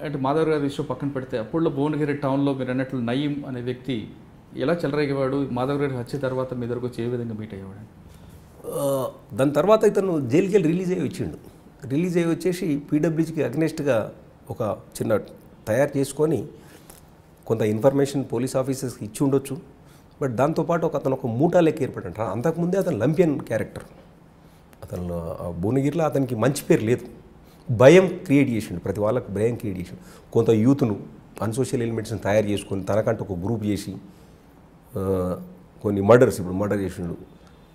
అంటే మాధవ్ గారి ఇష్యూ పక్కన పెడితే అప్పుడులో భువనగిరి టౌన్లో మీరు అన్నట్లు నయీం అనే వ్యక్తి ఎలా చెలరేగేవాడు, మాధవ్ గారి హత్య తర్వాత మీ దగ్గరకు వచ్చి ఏ విధంగా మీట్ అయ్యేవాడు? దాని తర్వాత ఇతను జైలుకి వెళ్ళి రిలీజ్ అయ్యి వచ్చిండు. రిలీజ్ అయ్యి వచ్చేసి పీడబ్ల్యూజీకి అగ్నెస్ట్గా ఒక చిన్న తయారు చేసుకొని కొంత ఇన్ఫర్మేషన్ పోలీస్ ఆఫీసర్స్కి ఇచ్చి ఉండొచ్చు. బట్ దాంతోపాటు అతను ఒక మూటా లెక్క ఏర్పడంట. అంతకుముందే అతను లంపియన్ క్యారెక్టర్. అతను భువనగిరిలో అతనికి మంచి పేరు లేదు. భయం క్రియేట్ చేసిండు, ప్రతి వాళ్ళకు భయం క్రియేట్ చేసిండు. కొంత యూత్ను అన్సోషల్ ఎలిమెంట్స్ని తయారు చేసుకొని తనకంటూ ఒక గ్రూప్ చేసి కొన్ని మర్డర్స్, ఇప్పుడు మర్డర్ చేసిండు.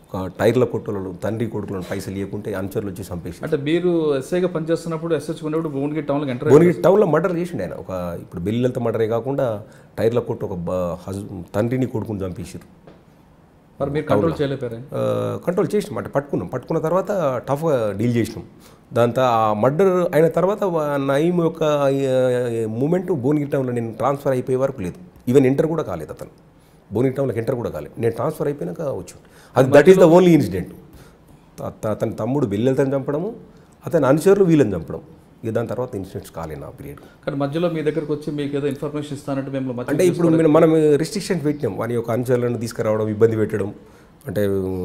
ఒక టైర్ల కొట్టులను తండ్రి కొడుకులను పైసలు ఇవ్వకుంటే అనుచరులు వచ్చి చంపేసి. అంటే మీరు ఎస్ఐగా పనిచేస్తున్నప్పుడు ఎస్హెచ్ ఉన్నప్పుడు భువనగిరి టౌన్లో ఎంటర్ భువనగిరి టౌన్లో మర్డర్ చేసిండు ఆయన. ఒక ఇప్పుడు బెల్లిలతో మర్డరే కాకుండా టైర్ల కొట్టు ఒక తండ్రిని కొడుకుని చంపేసారు. మరి మీరు కంట్రోల్ చేయలేపారు? కంట్రోల్ చేసినాం, అంటే పట్టుకున్న తర్వాత టఫ్గా డీల్ చేసినాం. దాంతో ఆ మర్డర్ అయిన తర్వాత నయీం యొక్క మూమెంట్ భువనగిరి టౌన్లో నేను ట్రాన్స్ఫర్ అయిపోయే వరకు లేదు. ఈవెన్ ఎంటర్ కూడా కాలేదు అతను. భువనగిరి టౌన్లోకి ఎంటర్ కూడా కాలేదు. నేను ట్రాన్స్ఫర్ అయిపోయినాక వచ్చాను. అది that is the only incident. అతని తమ్ముడు బెల్లెలతని చంపడము, అతని అనుచరులు వీళ్ళని చంపడం. ఇక దాని తర్వాత ఇన్సిడెంట్స్ కాలేదు ఆ పీరియడ్. కానీ మధ్యలో మీ దగ్గరకు వచ్చి మీకు ఏదో ఇన్ఫర్మేషన్ ఇస్తానంటే మేము అంటే ఇప్పుడు మనం రిస్ట్రిక్షన్స్ పెట్టినాం. వాని యొక్క అనుచరులను తీసుకురావడం, ఇబ్బంది పెట్టడం, అంటే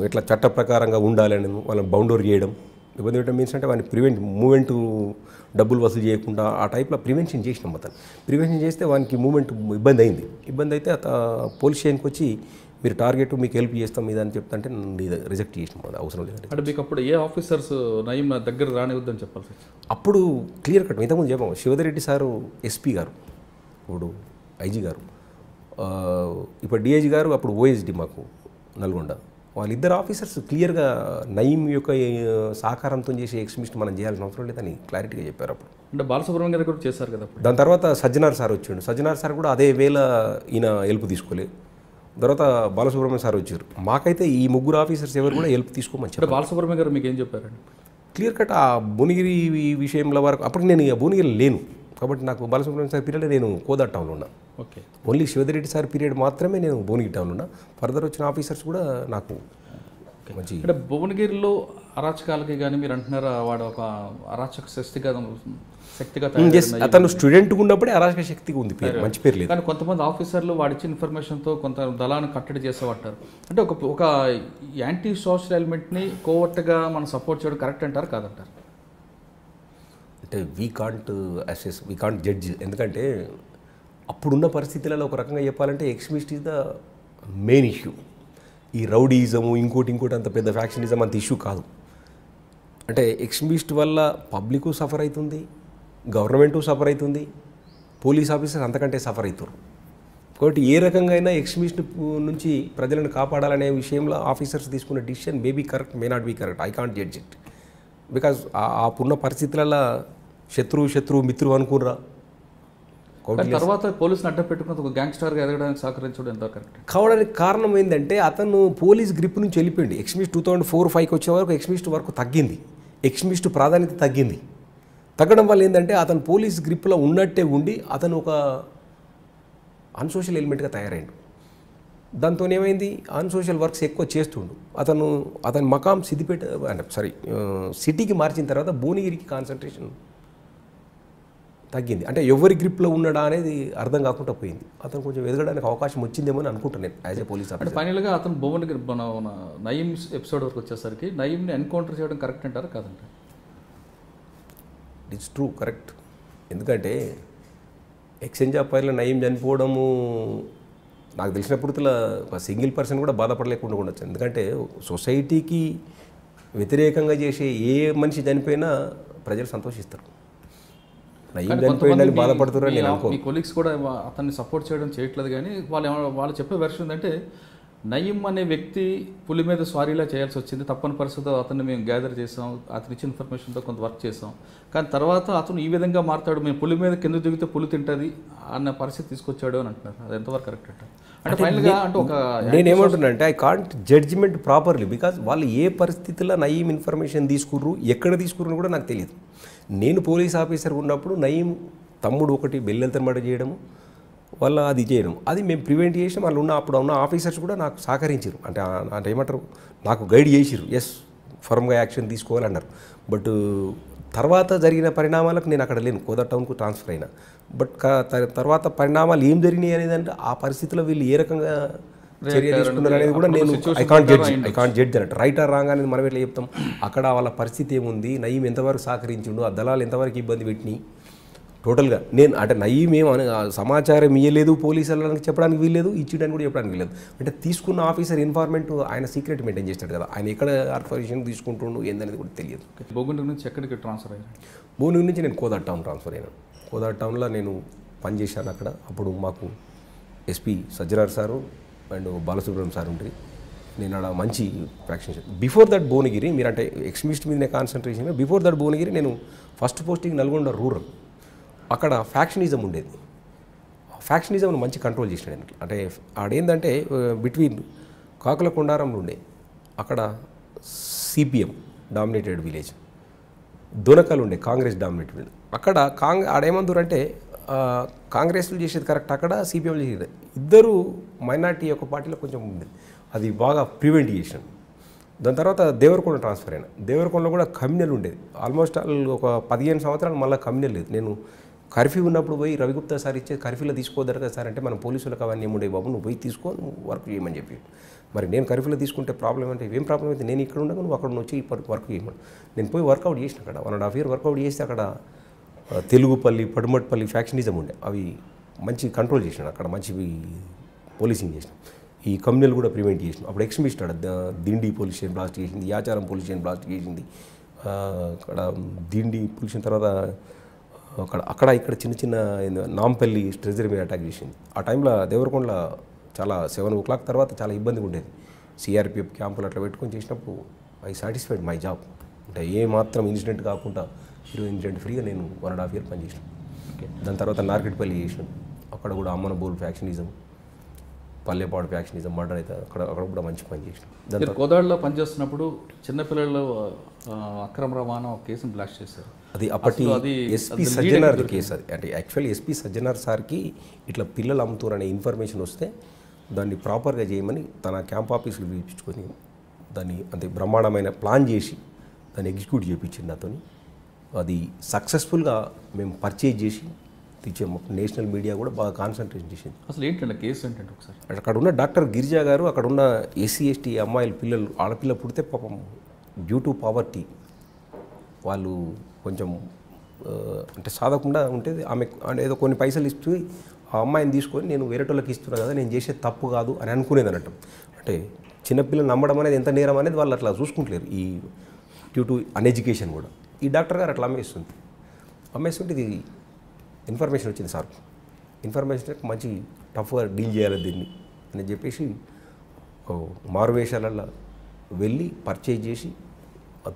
ఎట్లా చట్ట ప్రకారంగా ఉండాలని వాళ్ళని బౌండరీ చేయడం. ఇబ్బంది పెట్టడం మీన్స్ అంటే వాడిని మూమెంట్ డబ్బులు వసూలు చేయకుండా ఆ టైప్లో ప్రివెన్షన్ చేసినాం. అతను ప్రివెన్షన్ చేస్తే వానికి మూమెంట్ ఇబ్బంది అయింది. ఇబ్బంది అయితే పోలీస్ స్టేషన్కి వచ్చి మీరు టార్గెట్ మీకు హెల్ప్ చేస్తాం మీద అని చెప్తుంటే రిజెక్ట్ చేసినాం. అది అవసరం లేదంటే. అంటే మీకు అప్పుడు ఏ ఆఫీసర్స్ నయీం నా దగ్గర రానివద్దని చెప్పాల్సి వచ్చింది? అప్పుడు క్లియర్ కట్ ఇంతకుముందు చెప్పాము. శివధరెడ్డి సారు ఎస్పీ గారు, ఇప్పుడు ఐజీ గారు, ఇప్పుడు డిఐజీ గారు, అప్పుడు ఓఎస్డి మాకు నల్గొండ, వాళ్ళిద్దరు ఆఫీసర్స్ క్లియర్గా నయీం యొక్క సహకారంతో చేసే ఎక్స్ట్రీమిస్ట్ మనం చేయాల్సిన అవసరం లేదని క్లారిటీగా చెప్పారు అప్పుడు. అంటే బాలసుబ్రహ్మణ్యం గారు కూడా చేశారు కదా. దాని తర్వాత సజ్జనార్ సార్ వచ్చాడు. సజ్జనార్ సార్ కూడా అదే వేళ ఈయన హెల్ప్ తీసుకోలేదు. తర్వాత బాలసుబ్రహ్మణ్యం సార్ వచ్చారు. మాకైతే ఈ ముగ్గురు ఆఫీసర్స్ ఎవరు కూడా హెల్ప్ తీసుకోమని చెప్పారు. బాలసుబ్రహ్మణ్యం గారు మీకు ఏం చెప్పారండి? క్లియర్ కట్ ఆ భువనగిరి విషయంలో వరకు అప్పటికి నేను భువనగిరి లేను కాబట్టి నాకు బాలసుబ్రహ్మణ్యం సార్ పీరియడ్ నేను కోదాడ టౌన్లో ఉన్నా. Okay. Only Shivadhar Reddy sir period మాత్రమే నేను భువనగిరి టౌన్లో ఉన్నా. ఫర్దర్ వచ్చిన ఆఫీసర్స్ కూడా నాకు మంచి. అంటే భువనగిరిలో అరాచకాలకి కానీ మీరు అంటున్నారా వాడు ఒక అరాచక శక్తిగా అతను స్టూడెంట్ ఉన్నప్పుడే అరాచక శక్తిగా ఉంది, పేరు మంచి పేరు లేదు. కానీ కొంతమంది ఆఫీసర్లు వాడి ఇచ్చిన ఇన్ఫర్మేషన్తో కొంత దళాన్ని కట్టడి చేసేవాటారు. అంటే ఒక యాంటీ సోషల్ ఎలిమెంట్ని కోవర్ట్గా మనం సపోర్ట్ చేయడం కరెక్ట్ అంటారు కాదంటారు? అంటే వీ కాంట్ జడ్జ్. ఎందుకంటే అప్పుడున్న పరిస్థితులలో ఒక రకంగా చెప్పాలంటే extremist is the main issue. ఈ రౌడీయిజము ఇంకోటి అంత పెద్ద ఫ్యాక్షనిజం అంత ఇష్యూ కాదు. అంటే ఎక్స్ట్రీమిస్ట్ వల్ల పబ్లిక్ సఫర్ అవుతుంది, గవర్నమెంటు సఫర్ అవుతుంది, పోలీస్ ఆఫీసర్స్ అంతకంటే సఫర్ అవుతారు. కాబట్టి ఏ రకంగా అయినా ఎక్స్ట్రీమిస్ట్ నుంచి ప్రజలను కాపాడాలనే విషయంలో ఆఫీసర్స్ తీసుకున్న decision may be correct, may not be correct. I can't judge it. Because అప్పుడున్న పరిస్థితులలో శత్రువు మిత్రువు అనుకుర్రా. తర్వాత పోలీసుని అడ్డ పెట్టుకున్న ఒక గ్యాంగ్స్టర్గా ఎదగడానికి సహకరించడం ఎంత కరెక్ట్ కావడానికి కారణం ఏంటంటే అతను పోలీస్ గ్రిప్ నుంచి వెళ్ళిపోయింది. ఎక్స్ట్రీమిస్ట్ 2004-05 వచ్చే వరకు ఎక్స్ట్రీమిస్ట్ వరకు తగ్గింది. ఎక్స్ట్రీమిస్ట్ ప్రాధాన్యత తగ్గడం వల్ల ఏంటంటే అతను పోలీస్ గ్రిప్లో ఉన్నట్టే ఉండి అతను ఒక అన్సోషల్ ఎలిమెంట్గా తయారైండు. దాంతో ఏమైంది, అన్సోషల్ వర్క్స్ ఎక్కువ చేస్తుండు. అతని మకాం సిటీకి మార్చిన తర్వాత భువనగిరికి కాన్సన్ట్రేషన్ తగ్గింది. అంటే ఎవరి గ్రిప్లో ఉన్నాడా అనేది అర్థం కాకుండా పోయింది. అతను కొంచెం ఎదగడానికి అవకాశం వచ్చిందేమో అని అనుకుంటున్నాను యాజ్ ఏ పోలీస్ ఆఫీసర్. ఫైనల్గా అతను భువనగిరి నయీం ఎపిసోడ్ వరకు వచ్చేసరికి నయీంని ఎన్కౌంటర్ చేయడం కరెక్ట్ అంటారా కాదంటారు? It's true, correct. ఎందుకంటే ఎక్స్చేంజ్ ఆఫ్ ఫైర్లో నయీం చనిపోవడము నాకు తెలిసినప్పుడు ఒక సింగిల్ పర్సన్ కూడా బాధపడలేకుండా ఉండొచ్చు. ఎందుకంటే సొసైటీకి వ్యతిరేకంగా చేసే ఏ మనిషి చనిపోయినా ప్రజలు సంతోషిస్తారు. నయీం చనిపోయిందని బాధపడుతున్నారని నేను అనుకో. మీ కొలీగ్స్ కూడా అతన్ని సపోర్ట్ చేయట్లేదు. కానీ వాళ్ళు చెప్పే వెర్షన్ ఏంటంటే నయీం అనే వ్యక్తి పులి మీద స్వారీలా చేయాల్సి వచ్చింది. తప్పని పరిస్థితిలో అతన్ని మేము గ్యాదర్ చేసాం, అతని ఇచ్చిన ఇన్ఫర్మేషన్తో కొంత వర్క్ చేసాం. కానీ తర్వాత అతను ఈ విధంగా మారుతాడు, మేము పులి మీద కింద దిగితే పులి తింటుంది అన్న పరిస్థితి తీసుకొచ్చాడు అని అంటున్నారు. అది ఎంతవరకు కరెక్ట్ అంటారు? అంటే ఫైనల్గా అంటే నేనేమంటున్నా అంటే I can't judgement properly. Because వాళ్ళు ఏ పరిస్థితుల్లో నయీం ఇన్ఫర్మేషన్ తీసుకుర్రు, ఎక్కడ తీసుకుర్రు కూడా నాకు తెలియదు. నేను పోలీస్ ఆఫీసర్ ఉన్నప్పుడు నయీం తమ్ముడు ఒకటి బెల్లెలతోని మర్డర్ చేయడము, వాళ్ళ అది చేయడం, అది మేము ప్రివెంట్ చేసి వాళ్ళు అప్పుడు ఉన్న ఆఫీసర్స్ కూడా నాకు సహకరించారు. అంటే ఏమంటారు, నాకు గైడ్ చేసిరు. ఎస్, ఫర్మ్గా యాక్షన్ తీసుకోవాలన్నారు. బట్ తర్వాత జరిగిన పరిణామాలకు నేను అక్కడ లేను, కోదా టౌన్కు ట్రాన్స్ఫర్ అయినా. బట్ తర్వాత పరిణామాలు ఏం జరిగినాయి అనేది అంటే ఆ పరిస్థితిలో వీళ్ళు ఏ రకంగా చర్య తీసుకున్నారు అనేది కూడా నేను ఐ కాంట్ జడ్జ్ అన్నట్టు. రైట్ ఆర్ రాంగ్ అనేది మనం ఎట్లా చెప్తాం. అక్కడ వాళ్ళ పరిస్థితి ఏముంది, నయీం ఎంతవరకు సహకరించిండు, ఆ దళాలు ఎంతవరకు ఇబ్బంది పెట్టినాయి టోటల్గా. నేను అంటే నయీం సమాచారం ఇవ్వలేదు పోలీసులకు చెప్పడానికి వీల్లేదు, ఇచ్చేయడానికి కూడా చెప్పడానికి వీల్లేదు. అంటే తీసుకున్న ఆఫీసర్ ఇన్ఫార్మెంట్ ఆయన సీక్రెట్ మెయింటైన్ చేస్తాడు కదా, ఆయన ఎక్కడ ఇన్ఫర్మేషన్ తీసుకుంటుండు ఏందనేది కూడా తెలియదు. భోగుంటూరు నుంచి ఎక్కడికి ట్రాన్స్ఫర్ అయ్యారు? భువనగిరి నుంచి నేను కోదా టౌన్ ట్రాన్స్ఫర్ అయినాను. కోదా టౌన్లో నేను పనిచేశాను అక్కడ. అప్పుడు మాకు SP Sajjanar sir and Balasubrahmanyam sir ఉంటుంది. నేను అక్కడ మంచి ఫ్యాక్షన్. బిఫోర్ దట్ భువనగిరి, మీరు అంటే ఎక్స్ట్రీమిస్ట్ మీదనే కాన్సన్ట్రేషన్. బిఫోర్ దట్ భువనగిరి నేను ఫస్ట్ పోస్టింగ్ నల్గొండ రూరల్. అక్కడ ఫ్యాక్షనిజం ఉండేది. ఫ్యాక్షనిజంను మంచి కంట్రోల్ చేసినాడు నేను. అంటే ఆడేందంటే బిట్వీన్ కాకుల కొండారంలో ఉండే అక్కడ సిపిఎం డామినేటెడ్ విలేజ్, దొనకలు ఉండే కాంగ్రెస్ డామినేటెడ్ విలేజ్. అక్కడ ఆడేమందరంటే కాంగ్రెస్లు చేసేది కరెక్ట్, అక్కడ సిపిఎం చేసేది. ఇద్దరు మైనార్టీ యొక్క పార్టీలో కొంచెం ఉంది, అది బాగా ప్రివెంట్ చేసాను. దాని తర్వాత దేవరకొండ ట్రాన్స్ఫర్ అయినా. దేవరకొండలో కూడా కమ్యూనల్ ఉండేది. ఆల్మోస్ట్ ఒక 15 సంవత్సరాలు మళ్ళీ కమ్యూనల్ లేదు. నేను కర్ఫ్యూ ఉన్నప్పుడు పోయి రవిగుప్తా సార్ ఇచ్చే కర్ఫ్యూలో తీసుకోదరు కదా సార్ అంటే, మన పోలీసులకు అవన్నీ ఏముండే బాబు, నువ్వు పోయి తీసుకో, నువ్వు వర్క్ చేయమని చెప్పి. మరి నేను కర్ఫ్యూలో తీసుకుంటే ప్రాబ్లం అంటే, ఏం ప్రాబ్లం అయితే నేను ఇక్కడ ఉండగా నువ్వు అక్కడ వచ్చి వర్క్ చేయమని. నేను పోయి వర్కౌట్ చేసిన అక్కడ 1.5 year వర్కౌట్ చేస్తే అక్కడ తెలుగుపల్లి పడుమట్పల్లి ఫ్యాక్షనిజం ఉండే, అవి మంచి కంట్రోల్ చేసినాడు. అక్కడ మంచి పోలీసింగ్ చేసినాం. ఈ కమ్యూనల్ కూడా ప్రివెంట్ చేసినాం. అప్పుడు extremist Dindi police station blast చేసింది, యాచారం పోలీస్ స్టేషన్ బ్లాస్ట్ చేసింది. అక్కడ దిండి పోలీస్ తర్వాత అక్కడ ఇక్కడ చిన్న చిన్న నాంపల్లి ట్రెజరీ మీద అటాక్ చేసింది. ఆ టైంలో దేవరకొండలో చాలా 7 o'clock తర్వాత చాలా ఇబ్బందిగా ఉండేది. సిఆర్పిఎఫ్ క్యాంపులు అట్లా పెట్టుకొని చేసినప్పుడు ఐ సాటిస్ఫైడ్ మై జాబ్. అంటే ఏ మాత్రం ఇన్సిడెంట్ కాకుండా ఇన్సిడెంట్ ఫ్రీగా నేను 1.5 year పనిచేసాను. దాని తర్వాత నార్కెట్పల్లి చేసినాను. అక్కడ కూడా అమ్మన బోల్ ఫ్యాక్షనిజం, పల్లెపాడు ఫ్యాక్షనిజం మర్డర్ అయితే అక్కడ కూడా మంచి పని చేసినాం. దాని కోదాడలో పనిచేస్తున్నప్పుడు చిన్నపిల్లలు అక్రమ రవాణా కేసును బ్లాస్ట్ చేశారు. అది అప్పటి ఎస్పీ సజ్జనార్ కేసు. అది అంటే యాక్చువల్లీ ఎస్పీ సజ్జనార్ సార్కి ఇట్లా పిల్లలు అమ్ముతారు అనే ఇన్ఫర్మేషన్ వస్తే దాన్ని ప్రాపర్గా చేయమని తన క్యాంప్ ఆఫీసులు పిలిపించుకొని దాన్ని అంతే బ్రహ్మాండమైన ప్లాన్ చేసి దాన్ని ఎగ్జిక్యూట్ చేయించింది నాతో. అది సక్సెస్ఫుల్గా మేము పర్చేజ్ చేసి తెచ్చాము. నేషనల్ మీడియా కూడా బాగా కాన్సన్ట్రేషన్ చేసింది. అసలు ఏంటంటే కేసు ఏంటంటే ఒకసారి అక్కడ ఉన్న డాక్టర్ గిరిజా గారు, అక్కడ ఉన్న ఎస్సీ ఎస్టీ అమ్మాయిల పిల్లలు, ఆడపిల్ల పుడితే పాపం డ్యూ టు పావర్టీ వాళ్ళు కొంచెం అంటే సాధకుండా ఉంటుంది. ఆమె ఏదో కొన్ని పైసలు ఇస్తూ ఆ అమ్మాయిని తీసుకొని నేను వేరేటోళ్ళకి ఇస్తున్నా కదా, నేను చేసే తప్పు కాదు అని అనుకునేది అన్నట్టు. అంటే చిన్నపిల్లలు నమ్మడం అనేది ఎంత నేరం అనేది వాళ్ళు అట్లా చూసుకుంటలేరు. ఈ డ్యూ టు అన్ఎడ్యుకేషన్ కూడా ఈ డాక్టర్ గారు అట్లా అమ్మేస్తుంటే ఇది ఇన్ఫర్మేషన్ వచ్చింది సార్. ఇన్ఫర్మేషన్ మంచి టఫ్గా డీల్ చేయాలి దీన్ని అని చెప్పేసి మారువేషాలలో వెళ్ళి పర్చేజ్ చేసి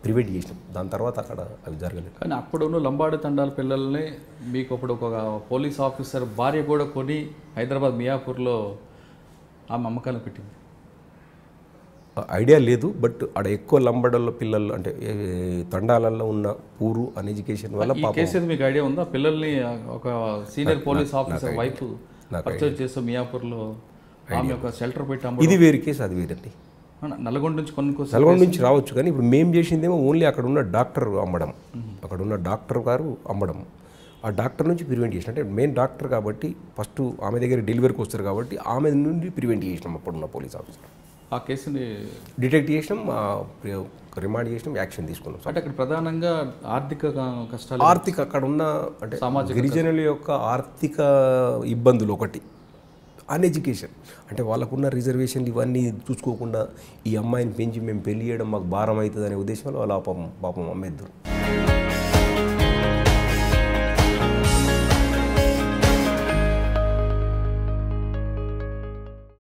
ప్రివెంట్ చేసినాం. దాని తర్వాత అక్కడ అవి జరగలేదు. కానీ అప్పుడున్న లంబాడి తండాల పిల్లల్ని మీకు అప్పుడు ఒక పోలీస్ ఆఫీసర్ భార్య కూడా కొని హైదరాబాద్ మియాపూర్లో ఆమె అమ్మకాలను పెట్టింది. ఐడియా లేదు, బట్ ఆడ ఎక్కువ లంబడల పిల్లలు అంటే తండాలలో ఉన్న పూరు అన్ఎడ్యుకేషన్ వల్ల కేసు మీకు ఐడియా ఉందా? పిల్లల్ని ఒక senior police officer wife purchase చేస్తూ మియాపూర్లో ఆమె ఒక షెల్టర్ పెట్టి ఇది వేరే కేసు, అది వేరండి. నల్గొండ నుంచి నల్గొండ నుంచి రావచ్చు, కానీ ఇప్పుడు మేము చేసిందేమో ఓన్లీ అక్కడ ఉన్న డాక్టర్ అమ్మడం, అక్కడ ఉన్న డాక్టర్ గారు అమ్మడం. ఆ డాక్టర్ నుంచి ప్రివెంట్ చేసిన అంటే మెయిన్ డాక్టర్ కాబట్టి ఫస్ట్ ఆమె దగ్గర డెలివరీకి వస్తారు కాబట్టి ఆమె నుండి ప్రివెంట్ చేసినాం. అప్పుడున్న పోలీస్ ఆఫీసర్ ఆ కేసుని డిటెక్ట్ చేసినాం, రిమాండ్ చేసినాం, యాక్షన్ తీసుకున్నాం. అంటే అక్కడ ప్రధానంగా ఆర్థిక కష్టాలు, అక్కడ ఉన్న అంటే గిరిజనుల యొక్క ఆర్థిక ఇబ్బందులు ఒకటి, అన్ఎడ్యుకేషన్ అంటే వాళ్ళకున్న రిజర్వేషన్లు ఇవన్నీ చూసుకోకుండా ఈ అమ్మాయిని పెంచి మేము పెళ్లి చేయడం మాకు భారం అవుతుంది అనే ఉద్దేశంలో వాళ్ళ పాపం అమ్మేద్దరు.